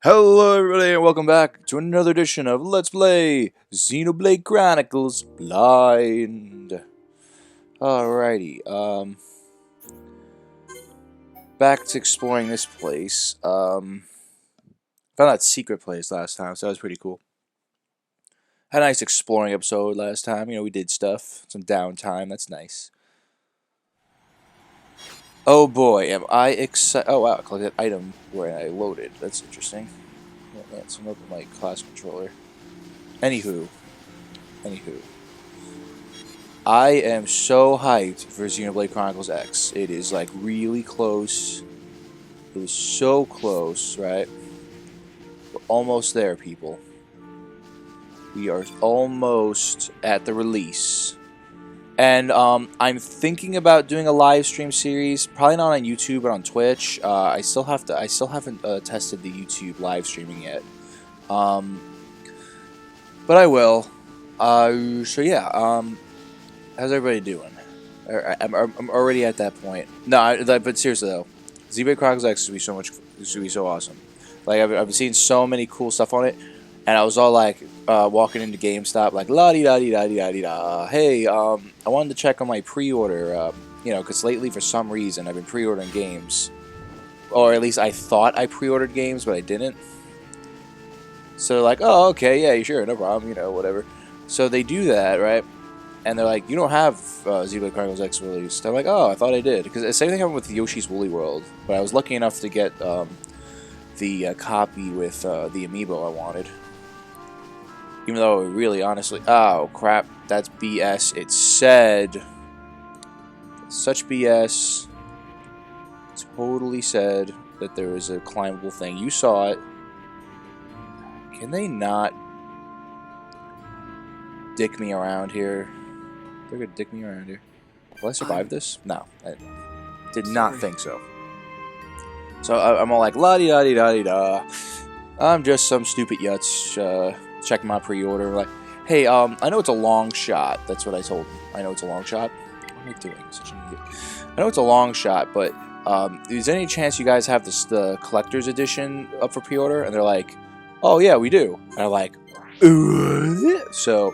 Hello everybody and welcome back to another edition of Let's Play Xenoblade Chronicles Blind. Alrighty, back to exploring this place. Found that secret place last time, so that was pretty cool. Had a nice exploring episode last time, we did stuff, some downtime, that's nice. Oh boy, am I excited. Oh wow, I collected that item where I loaded, that's interesting. Let's open my class controller. Anywho. I am so hyped for Xenoblade Chronicles X. It is like really close. It is so close, right? We're almost there, people. We are almost at the release. And I'm thinking about doing a live stream series, probably not on YouTube, but on Twitch. I still haven't tested the YouTube live streaming yet. But I will. So yeah, how's everybody doing? I'm already at that point. No, but seriously though, Xenoblade Chronicles X is gonna be so awesome. Like I've seen so many cool stuff on it, and I was all like, walking into GameStop, like la di da di da di da di da. Hey, I wanted to check on my pre-order, because lately for some reason I've been pre-ordering games, or at least I thought I pre-ordered games, but I didn't. So they're like, oh, okay, yeah, sure, no problem, whatever. So they do that, right? And they're like, you don't have Xenoblade Chronicles X released. I'm like, oh, I thought I did. Because the same thing happened with Yoshi's Woolly World. But I was lucky enough to get the copy with the amiibo I wanted. Even though it really, honestly... Oh, crap. That's BS. It said... Such BS. Totally said that there was a climbable thing. You saw it. Can they not dick me around here? They're gonna dick me around here. Will I survive this? No. I did not think so. So I'm all like, la-di-da-di-da-di-da. I'm just some stupid yutz checking my pre-order. Like, hey, I know it's a long shot. That's what I told them. I know it's a long shot. What am I doing? Such an idiot. I know it's a long shot, but is there any chance you guys have the collector's edition up for pre-order? And they're like, oh yeah, we do. And I'm like, so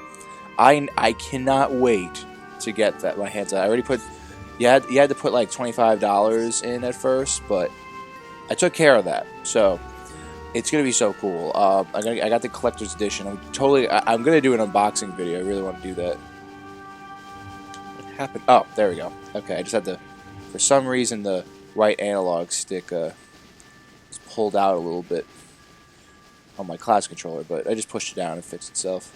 I cannot wait to get that my hands on. I already put you had to put like $25 in at first, but I took care of that. So it's gonna be so cool. I got the collector's edition. I'm gonna do an unboxing video. I really want to do that. What happened? Oh, there we go. Okay, I just had to. For some reason, the right analog stick was pulled out a little bit on my class controller, but I just pushed it down and fixed itself.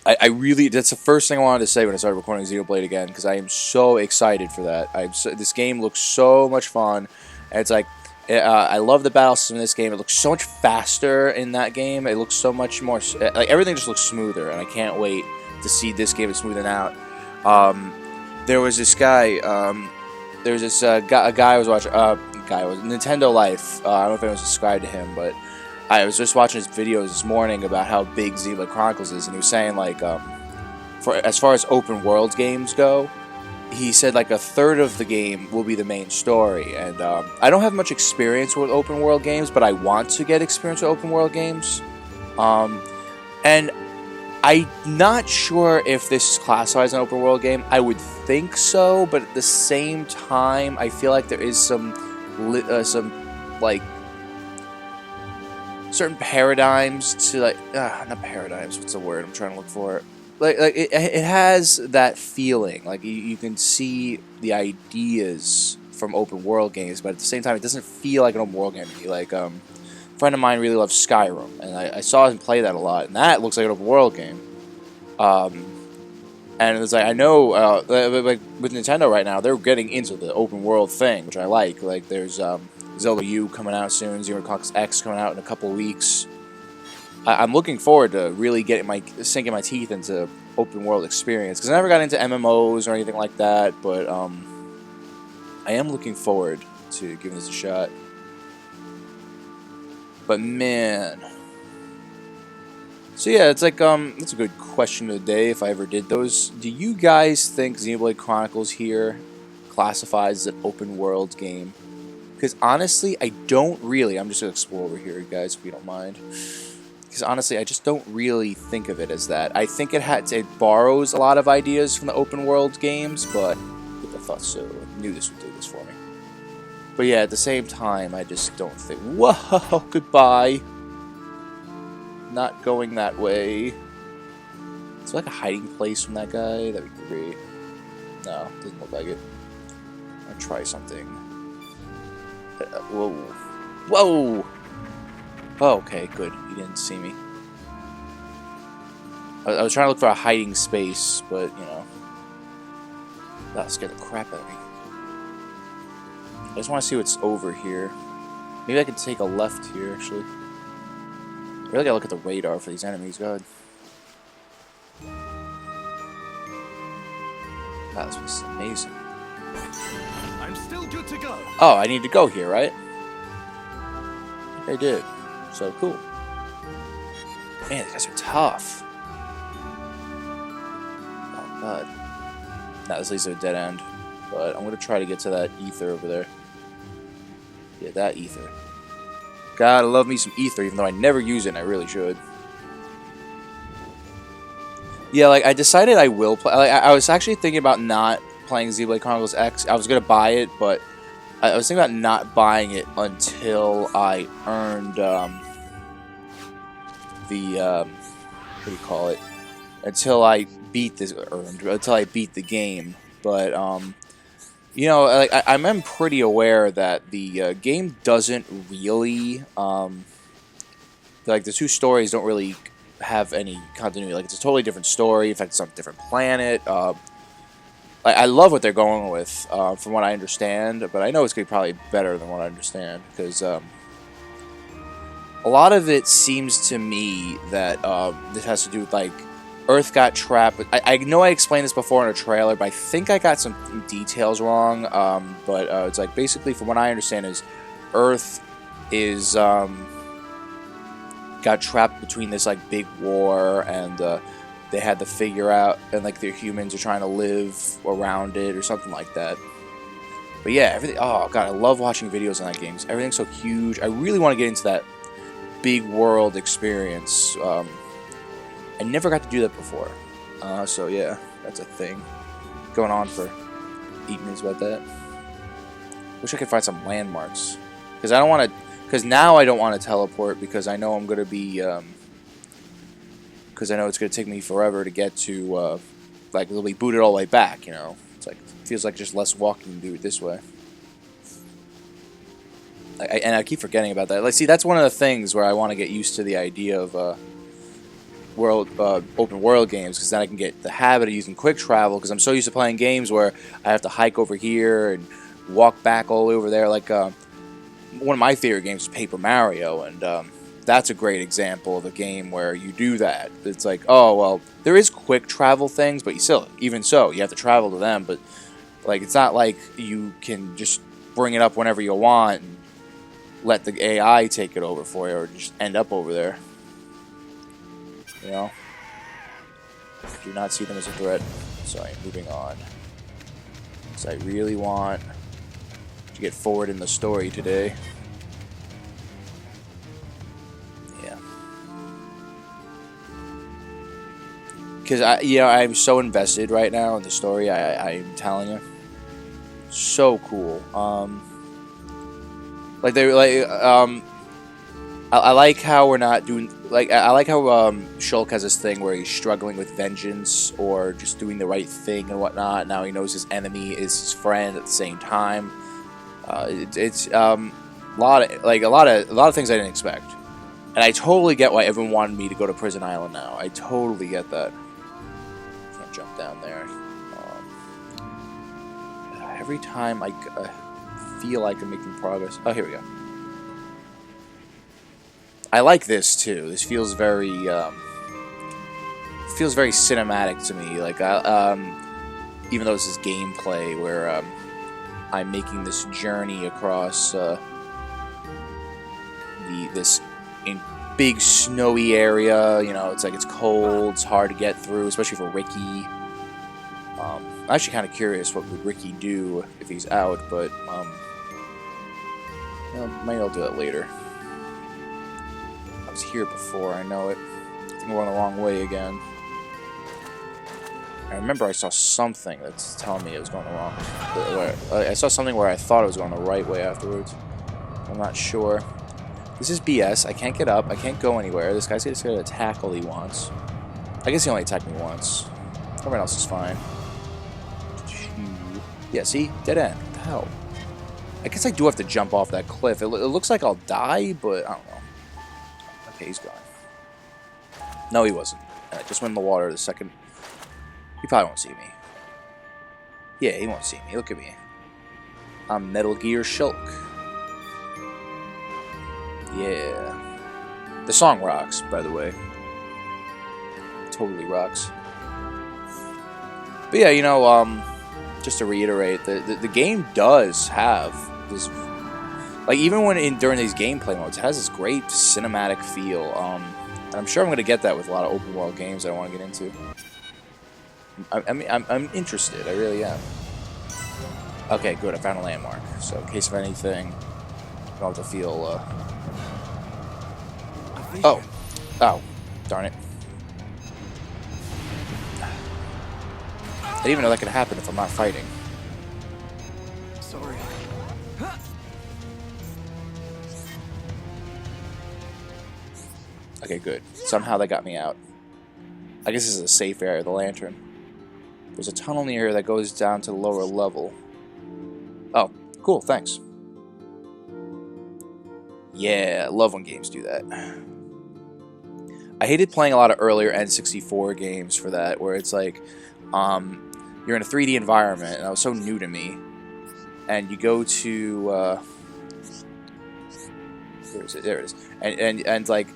I really, that's the first thing I wanted to say when I started recording Xenoblade again, because I am so excited for that. This game looks so much fun, and it's like, I love the battle system in this game. It looks so much faster in that game. It looks so much more, like everything just looks smoother, and I can't wait to see this game smoothing out. There was this guy, a guy I was watching, Nintendo Life. I don't know if anyone subscribed to him, but I was just watching his videos this morning about how big Xenoblade Chronicles is, and he was saying, like, as far as open world games go, he said, like, a third of the game will be the main story, and I don't have much experience with open world games, but I want to get experience with open world games, and I'm not sure if this is classified as an open world game. I would think so, but at the same time, I feel like there is some like, certain paradigms to, like, not paradigms, what's the word I'm trying to look for? Like it has that feeling, like you can see the ideas from open world games, but at the same time, it doesn't feel like an open world game to me. Like, a friend of mine really loves Skyrim, and I saw him play that a lot, and that looks like an open world game. And it's like, I know, like with Nintendo right now, they're getting into the open world thing, which I like. Like, there's Zelda U coming out soon, Xenoblade Chronicles X coming out in a couple weeks. I'm looking forward to really sinking my teeth into open world experience, because I never got into MMOs or anything like that, but I am looking forward to giving this a shot. But man, so yeah, it's like that's a good question of the day if I ever did those. Do you guys think Xenoblade Chronicles here classifies as an open world game? Because honestly, I don't really... I'm just going to explore over here, guys, if you don't mind. Because honestly, I just don't really think of it as that. I think it borrows a lot of ideas from the open world games, but I thought so. I knew this would do this for me. But yeah, at the same time, I just don't think... Whoa, goodbye. Not going that way. Is there like a hiding place from that guy? That'd be great. No, doesn't look like it. I'll try something. Whoa. Whoa! Oh, okay, good. He didn't see me. I was trying to look for a hiding space, but, you know. That scared the crap out of me. I just want to see what's over here. Maybe I could take a left here, actually. I really gotta look at the radar for these enemies, God. Wow, this was amazing. I'm still good to go. Oh, I need to go here, right? I did. So cool. Man, these guys are tough. Oh god. Nah, this leads to a dead end. But I'm gonna try to get to that ether over there. Yeah, that ether. God, I love me some ether, even though I never use it and I really should. Yeah, like, I decided I will play... Like, I was actually thinking about not playing Xenoblade Chronicles X. I was gonna buy it, but... I was thinking about not buying it until I earned, what do you call it? Until I beat this... Until I beat the game. But, you know, like, I'm pretty aware that the game doesn't really... like, the two stories don't really have any continuity. Like, it's a totally different story. In fact, it's on a different planet. I love what they're going with, from what I understand, but I know it's going to be probably better than what I understand, because a lot of it seems to me that this has to do with, like, Earth got trapped. I know I explained this before in a trailer, but I think I got some details wrong, but it's like, basically, from what I understand, is Earth is... got trapped between this like big war, and they had to figure out, and like the humans are trying to live around it or something like that. But yeah, everything. Oh god, I love watching videos on that game. Everything's so huge. I really want to get into that big world experience. I never got to do that before. So yeah, that's a thing going on for 8 minutes about that. Wish I could find some landmarks, because I don't want to. Because now I don't want to teleport, because I know I'm going to be, because I know it's going to take me forever to get to, like, we'll be booted all the way back, you know? It's like, it feels like just less walking to do it this way. And I keep forgetting about that. Like, see, that's one of the things where I want to get used to the idea of, open world games, because then I can get the habit of using quick travel, because I'm so used to playing games where I have to hike over here and walk back all the way over there, like, one of my favorite games is Paper Mario, and that's a great example of a game where you do that. It's like, oh, well, there is quick travel things, but you still, even so, you have to travel to them, but like, it's not like you can just bring it up whenever you want and let the AI take it over for you, or just end up over there. You know? Do not see them as a threat, so I'm moving on. So I really want to get forward in the story today. Yeah. Because I'm so invested right now in the story. I'm telling you, so cool. Like they like I like how we're not doing like I like how Shulk has this thing where he's struggling with vengeance or just doing the right thing and whatnot. Now he knows his enemy is his friend at the same time. It's a lot of things I didn't expect, and I totally get why everyone wanted me to go to Prison Island now. I totally get that. Can't jump down there. Every time I feel like I'm making progress. Oh, here we go. I like this too. This feels very cinematic to me. Like even though this is gameplay where I'm making this journey across this big snowy area. You know, it's like it's cold, it's hard to get through, especially for Ricky. I'm actually kind of curious what would Ricky do if he's out, but Maybe I'll do that later. I was here before, I know it. I think I'm going the wrong way again. I remember I saw something that's telling me it was going the wrong way. I saw something where I thought it was going the right way afterwards. I'm not sure. This is BS. I can't get up. I can't go anywhere. This guy's just going to attack all he wants. I guess he only attacked me once. Everyone else is fine. Yeah, see? Dead end. What the hell? I guess I do have to jump off that cliff. It looks like I'll die, but I don't know. Okay, he's gone. No, he wasn't. I just went in the water the second. He probably won't see me. Yeah, he won't see me. Look at me. I'm Metal Gear Shulk. Yeah. The song rocks, by the way. Totally rocks. But yeah, you know, just to reiterate, the game does have this, like, even when during these gameplay modes, it has this great cinematic feel. And I'm sure I'm going to get that with a lot of open world games I want to get into. I'm interested. I really am. Okay, good. I found a landmark. So in case of anything, I don't have to feel. Oh, darn it! I didn't even know that could happen if I'm not fighting. Sorry. Okay, good. Somehow they got me out. I guess this is a safe area, the lantern. There's a tunnel near here that goes down to the lower level. Oh, cool, thanks. Yeah, I love when games do that. I hated playing a lot of earlier N64 games for that, where it's like, you're in a 3D environment, and that was so new to me. And you go to, where is it? There it is. And like,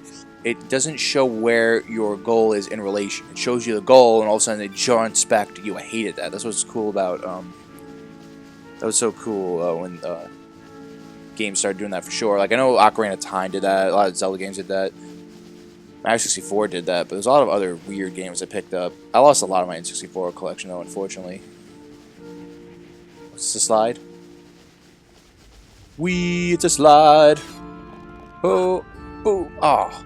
it doesn't show where your goal is in relation. It shows you the goal, and all of a sudden it jumps back to you. I hated that. That's what's cool about, that was so cool when games started doing that for sure. Like, I know Ocarina of Time did that. A lot of Zelda games did that. Mario 64 did that, but there's a lot of other weird games I picked up. I lost a lot of my N64 collection, though, unfortunately. What's the slide? Wee, it's a slide. Oh, oh, oh.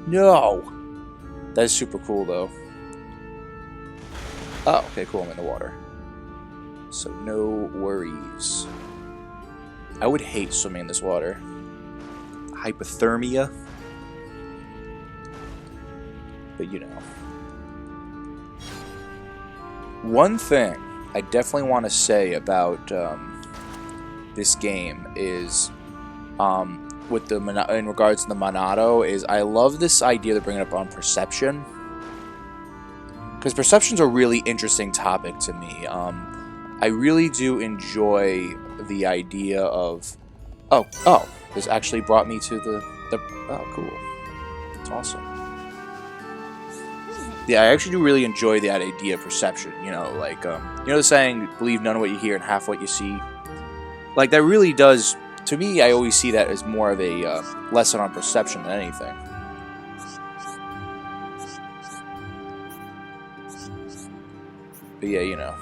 No. That is super cool, though. Oh, okay, cool. I'm in the water. So no worries. I would hate swimming in this water. Hypothermia. But you know. One thing I definitely want to say about this game is, with the in regards to the Monado, is I love this idea they're bringing up on perception, because perception's a really interesting topic to me. I really do enjoy the idea of this actually brought me to the oh, cool, it's awesome. Yeah, I actually do really enjoy that idea of perception. You know, like, you know the saying, believe none of what you hear and half what you see? Like, that really does, to me, I always see that as more of a lesson on perception than anything. But yeah, you know.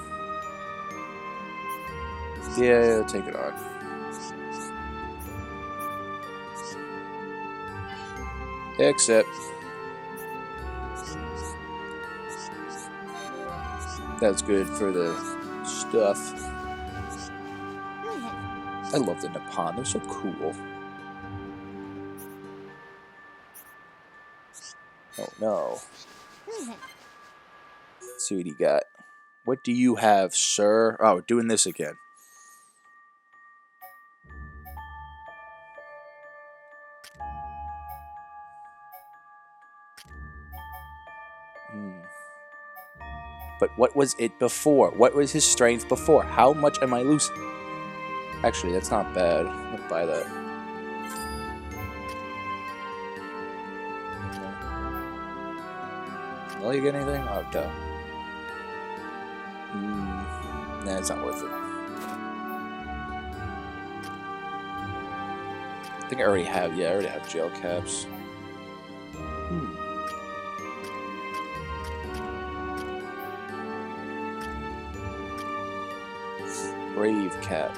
Yeah, take it on. Except that's good for the stuff. I love the Nippon. They're so cool. Oh no. Let's see what he got. What do you have, sir? Oh, doing this again. But what was it before? What was his strength before? How much am I losing? Actually, that's not bad. I'll buy that. Will you get anything? Oh, duh. Nah, it's not worth it. I think I already have, yeah, I already have gel caps. Brave cat.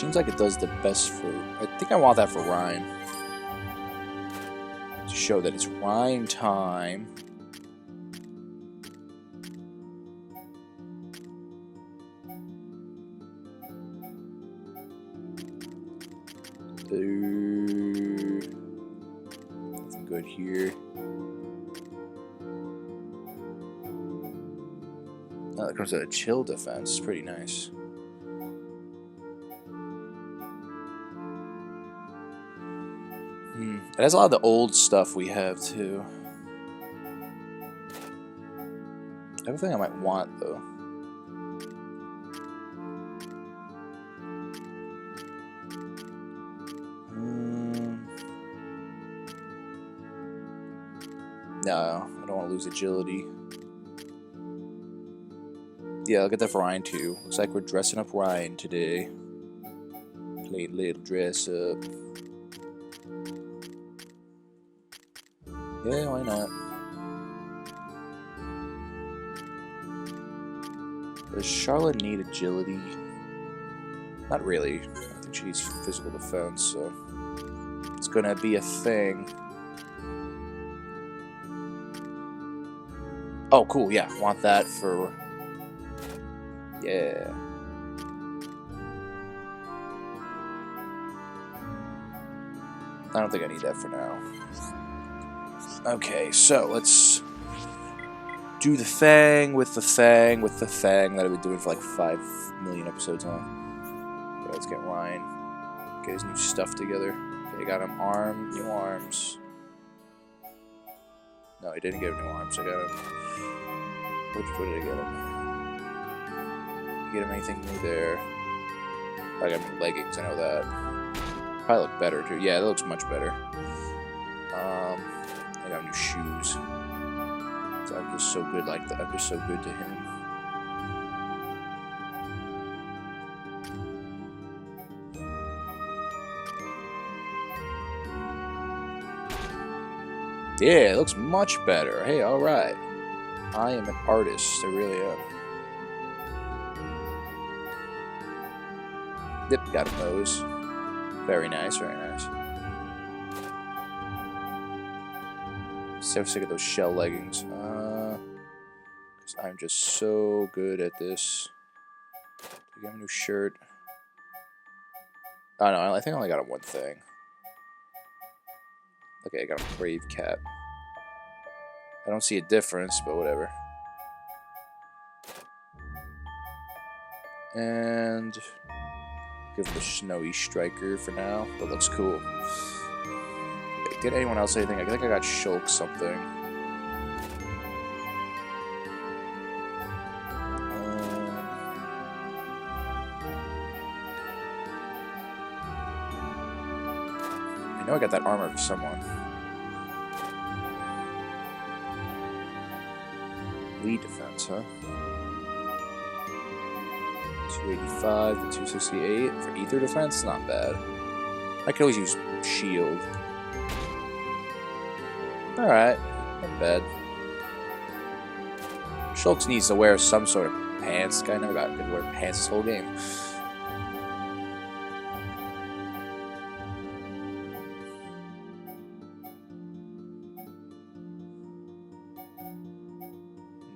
Seems like it does the best for... I think I want that for Ryan. To show that it's Ryan time. Nothing good here. Oh, that comes out a chill defense. Pretty nice. It has a lot of the old stuff we have too. Everything I might want though. No, I don't want to lose agility. Yeah, I'll get that for Ryan too. Looks like we're dressing up Ryan today. Play a little dress up. Yeah, why not? Does Charlotte need agility? Not really. I think she needs physical defense, so it's gonna be a thing. Oh, cool, yeah. Want that for... Yeah. I don't think I need that for now. Okay, so let's do the Fang with the Fang with the Fang that I've been doing for like 5 million episodes on. Okay, let's get Ryan. Get his new stuff together. Okay, got him new arms. No, he didn't get him new arms. I got him. What did I get him? Get him anything new there? I got new leggings, I know that. Probably look better too. Yeah, that looks much better. I got new shoes. So I'm just so good like that. I'm just so good to him. Yeah, it looks much better. Hey, alright. I am an artist. I really am. Yep, got a nose. Very nice, very nice. So sick of those shell leggings. Because I'm just so good at this. Did I get him a new shirt? Oh no, I think I only got him one thing. Okay, I got a brave cat. I don't see a difference, but whatever. And give him the snowy striker for now. That looks cool. Did anyone else anything? I think I got Shulk something. I know I got that armor for someone. Lead defense, huh? 285 to 268 for ether defense, not bad. I can always use shield. Alright, not bad. Shulk needs to wear some sort of pants. This guy never got to wear pants this whole game.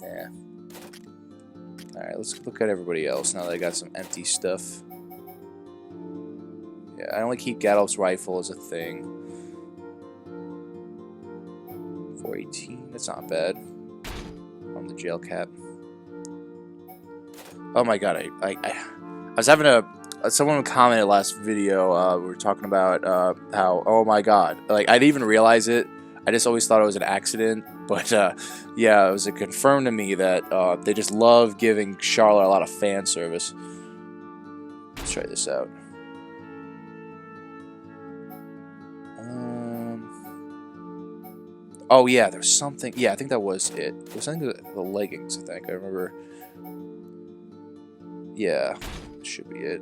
Nah. Alright, let's look at everybody else now that I got some empty stuff. Yeah, I only keep Gadolf's rifle as a thing. 418, that's not bad. On the jail cap. Oh my god, I was having someone commented last video, we were talking about how, oh my god, like I didn't even realize it. I just always thought it was an accident, but yeah, it was confirmed to me that they just love giving Charlotte a lot of fan service. Let's try this out. Oh yeah, there's something. Yeah, I think that was it. There's something to the leggings. I think I remember. Yeah, that should be it.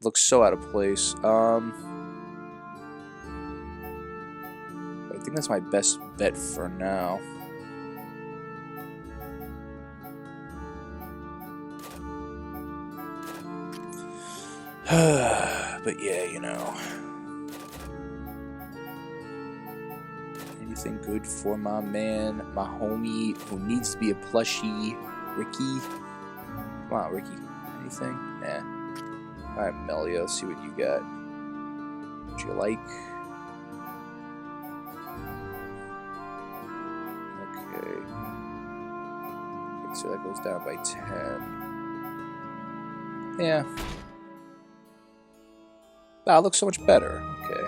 Looks so out of place. I think that's my best bet for now. But yeah, you know. Anything good for my man, my homie, who needs to be a plushie, Ricky? Come on, Ricky. Anything? Nah. Alright, Melia, let's see what you got. What you like? Okay. So that goes down by 10. Yeah. That looks so much better. Okay.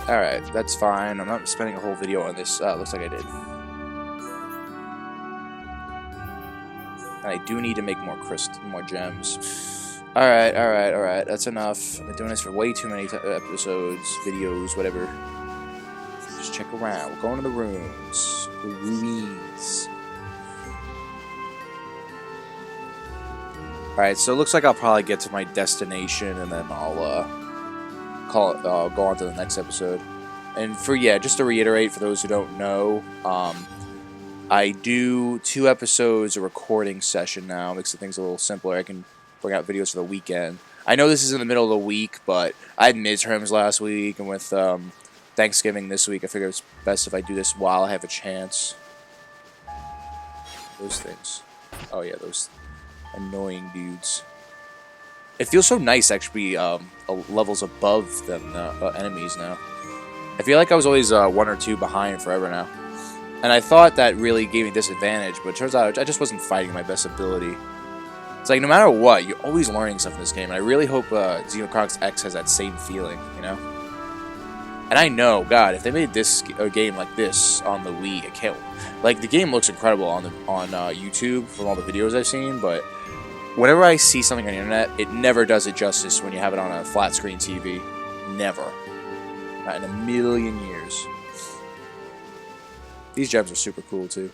Alright, that's fine. I'm not spending a whole video on this. Looks like I did. And I do need to make more more gems. Alright, alright, alright. That's enough. I've been doing this for way too many episodes, videos, whatever. Just check around. We're going to the rooms. The ruins. Alright, so it looks like I'll probably get to my destination and then I'll go on to the next episode. And just to reiterate for those who don't know, I do 2 episodes a recording session now. Makes things a little simpler. I can bring out videos for the weekend. I know this is in the middle of the week, but I had midterms last week, and with Thanksgiving this week, I figured it's best if I do this while I have a chance. Those things. Oh yeah, those annoying dudes. It feels so nice actually levels above them enemies now. I feel like I was always 1 or 2 behind forever now. And I thought that really gave me disadvantage, but it turns out I just wasn't fighting my best ability. It's like no matter what, you're always learning stuff in this game, and I really hope Xenoblade Chronicles X has that same feeling, you know? And I know, God, if they made this game like this on the Wii, I can't... Like, the game looks incredible on YouTube from all the videos I've seen, but whenever I see something on the internet, it never does it justice when you have it on a flat screen TV. Never. Not in a million years. These gems are super cool, too.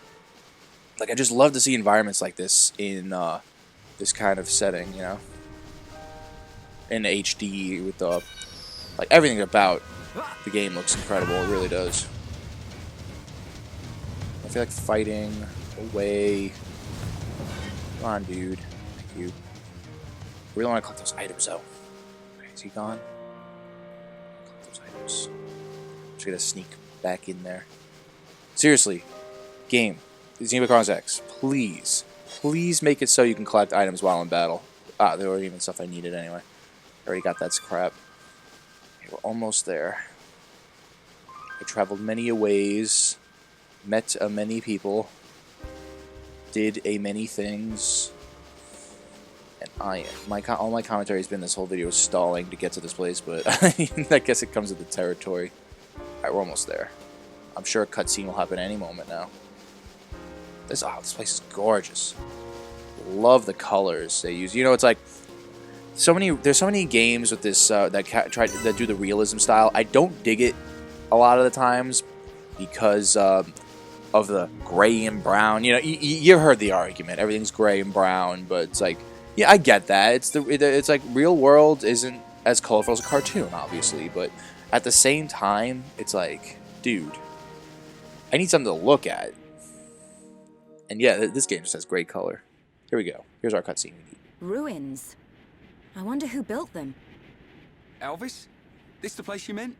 Like, I just love to see environments like this in this kind of setting, you know? In HD with the... Like, everything about the game looks incredible. It really does. I feel like fighting away. Come on, dude. Thank you. I really want to collect those items, though. Okay, is he gone? Collect those items. Just gotta sneak back in there. Seriously, game, Xenoblade Chronicles X, please make it so you can collect items while in battle. There weren't even stuff I needed anyway. I already got that scrap. Okay, we're almost there. I traveled many a ways, met a many people, did a many things, and all my commentary has been this whole video stalling to get to this place, but I guess it comes with the territory. Alright, we're almost there. I'm sure a cutscene will happen any moment now. This place is gorgeous. Love the colors they use. You know, it's like there's so many games with this that do the realism style. I don't dig it a lot of the times because of the gray and brown. You know, you heard the argument. Everything's gray and brown, but it's like, yeah, I get that. It's like real world isn't as colorful as a cartoon, obviously, but at the same time, it's like, dude, I need something to look at. And yeah, this game just has great color. Here we go. Here's our cutscene we need. Ruins. I wonder who built them. Elvis? This the place you meant?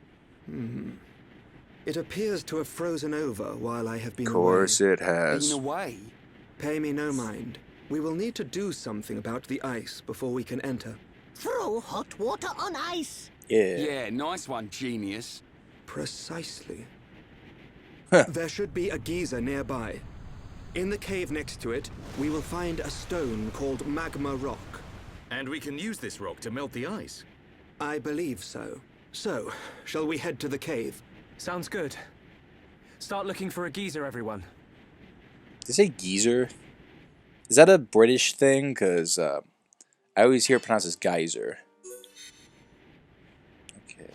It appears to have frozen over while I have been away. Of course it has. Been away? Pay me no mind. We will need to do something about the ice before we can enter. Throw hot water on ice. Yeah. Yeah, nice one, genius. Precisely. There should be a geyser nearby. In the cave next to it, we will find a stone called magma rock. And we can use this rock to melt the ice. I believe so. So, shall we head to the cave? Sounds good. Start looking for a geyser, everyone. Did they say geezer? Is that a British thing? Because I always hear it pronounced as geyser. Okay.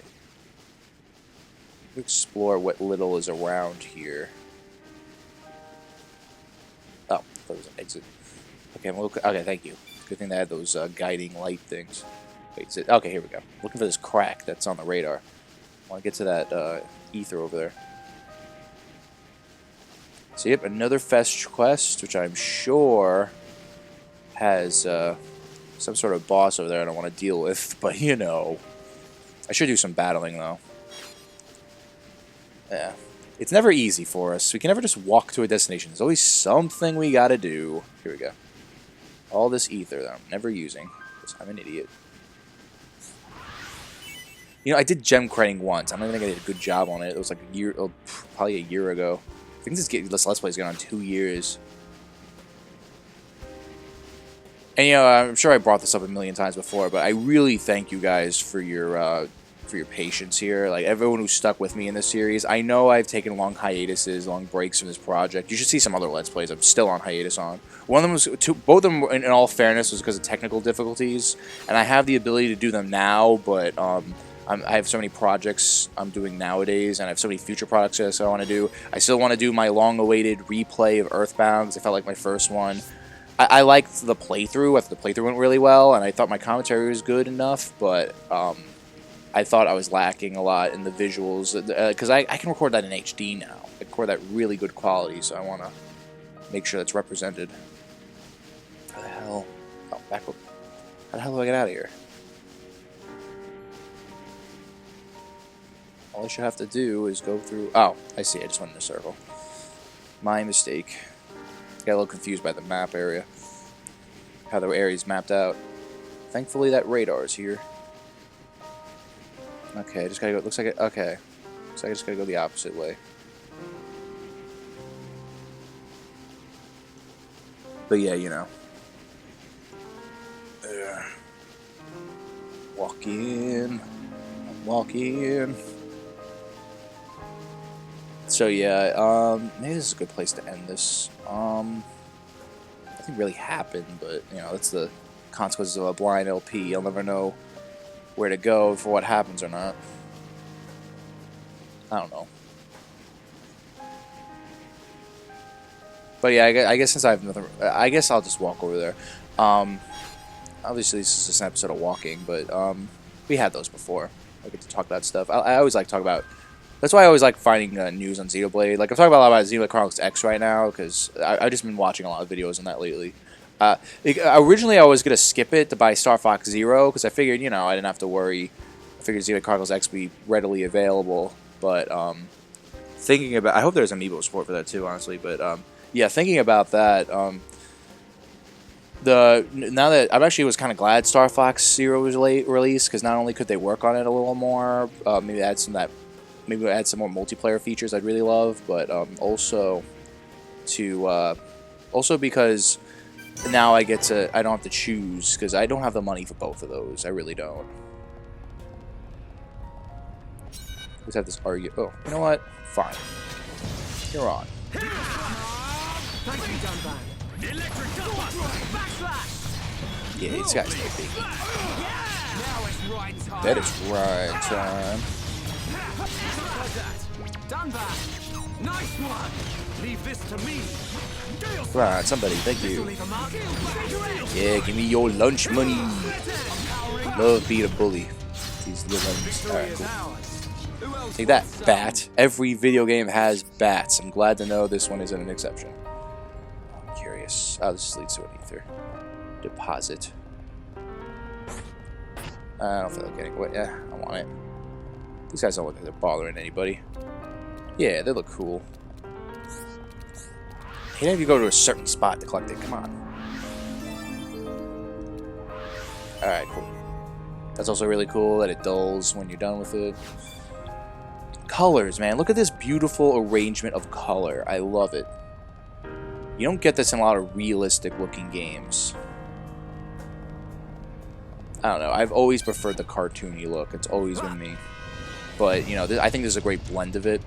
Explore what little is around here. Oh, that was an exit. Okay, okay, thank you. Good thing they had those guiding light things. Wait, is it? Okay, here we go. Looking for this crack that's on the radar. I want to get to that ether over there. So yep, another fetch quest, which I'm sure has some sort of boss over there I don't want to deal with, but you know. I should do some battling, though. Yeah. It's never easy for us. We can never just walk to a destination. There's always something we gotta do. Here we go. All this ether that I'm never using, because I'm an idiot. You know, I did gem crating once. I don't even think I did a good job on it. It was like a year, oh, probably a year ago. I think this Let's Play's going on 2 years. And, you know, I'm sure I brought this up a million times before, but I really thank you guys for your patience here. Like, everyone who stuck with me in this series. I know I've taken long hiatuses, long breaks from this project. You should see some other Let's Plays I'm still on hiatus on. One of them was, both of them, in all fairness, was because of technical difficulties. And I have the ability to do them now, but I have so many projects I'm doing nowadays, and I have so many future projects I want to do. I still want to do my long-awaited replay of Earthbound, because I felt like my first one. I liked the playthrough. I thought the playthrough went really well, and I thought my commentary was good enough, but I thought I was lacking a lot in the visuals, because I can record that in HD now. I record that really good quality, so I want to make sure that's represented. Where the hell? Oh, back up. How the hell do I get out of here? All I should have to do is go through... Oh, I see. I just went in a circle. My mistake. Got a little confused by the map area. How the area's mapped out. Thankfully, that radar's here. Okay, I just gotta go... Looks like it... Okay. So I just gotta go the opposite way. But yeah, you know. Walk in. Walk in. So yeah, maybe this is a good place to end this. Nothing really happened, but you know, that's the consequences of a blind LP. You'll never know where to go for what happens or not. I don't know. But yeah, I guess since I have nothing, I guess I'll just walk over there. Obviously this is just an episode of walking, but we had those before. I get to talk about stuff. I always like to talk about. That's why I always like finding news on Xenoblade. Like, I'm talking a lot about Xenoblade Chronicles X right now, because I've just been watching a lot of videos on that lately. Originally, I was going to skip it to buy Star Fox Zero, because I figured, you know, I didn't have to worry. I figured Xenoblade Chronicles X would be readily available. But, thinking about... I hope there's amiibo support for that, too, honestly. But, yeah, thinking about that... now that... I actually was kind of glad Star Fox Zero was released, because not only could they work on it a little more, maybe add some more multiplayer features I'd really love, but also because now I don't have to choose, because I don't have the money for both of those. I really don't. Let's have this argue. Oh, you know what? Fine. You're on. Yeah, these guys are big. That is right time. Done that. Nice one. Leave this to me. Right, somebody, thank you. Yeah, give me your lunch money. Love being a bully. These little ones. Alright, cool. Take that, bat. Every video game has bats. I'm glad to know this one isn't an exception. I'm curious. Oh, this leads to an ether. Deposit. I don't feel like getting away. Yeah, I want it. These guys don't look like they're bothering anybody. Yeah, they look cool. You know, if you go to a certain spot to collect it, come on. Alright, cool. That's also really cool that it dulls when you're done with it. Colors, man. Look at this beautiful arrangement of color. I love it. You don't get this in a lot of realistic looking games. I don't know. I've always preferred the cartoony look. It's always been me. But, you know, I think there's a great blend of it.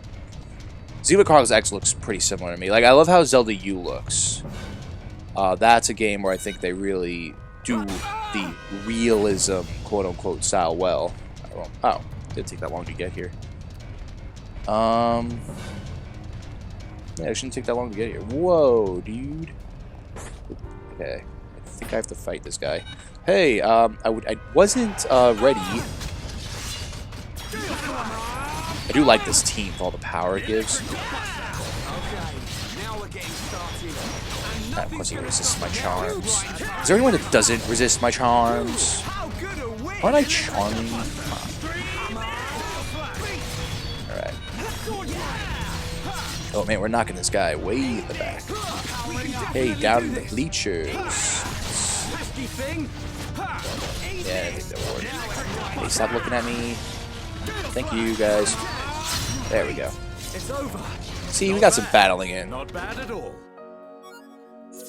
Xenoblade Chronicles X looks pretty similar to me. Like, I love how Zelda U looks. That's a game where I think they really do the realism, quote-unquote, style well. Oh, didn't take that long to get here. Yeah, it shouldn't take that long to get here. Whoa, dude. Okay, I think I have to fight this guy. Hey, I wasn't ready. I do like this team for all the power it gives. Okay, now we're of course he resists my charms. Is there anyone that doesn't resist my charms? Aren't I charming? Alright. Oh man, we're knocking this guy way in the back. Hey, down in the bleachers. Yeah, I think that worked. Hey, stop looking at me. Thank you, guys. There we go. It's over. See, we got some battling in. Not bad at all.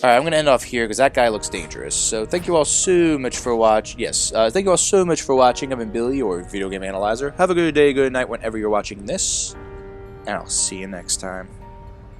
Alright, I'm going to end off here because that guy looks dangerous. So thank you all so much for watching. Yes, thank you all so much for watching. I've been Billy, or Video Game Analyzer. Have a good day, good night whenever you're watching this. And I'll see you next time.